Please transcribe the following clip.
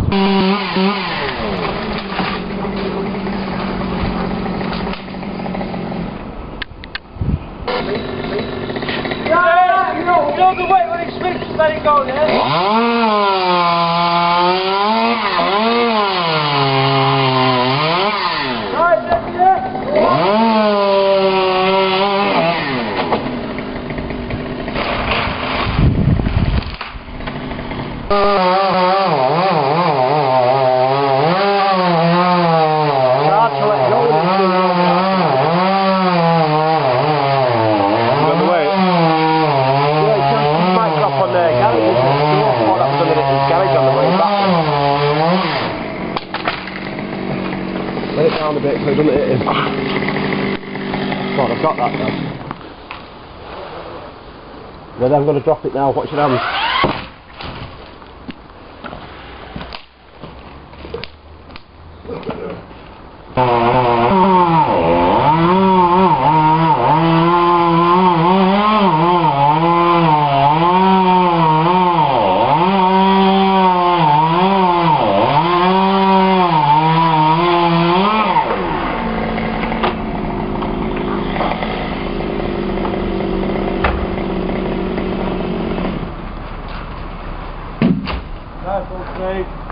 Yeah, you know the way when it slips, let it go, yeah? Right, that's Let it down a bit so it doesn't hit him. God, I've got that now. Ready, I'm going to drop it now. Watch your hands. That's okay.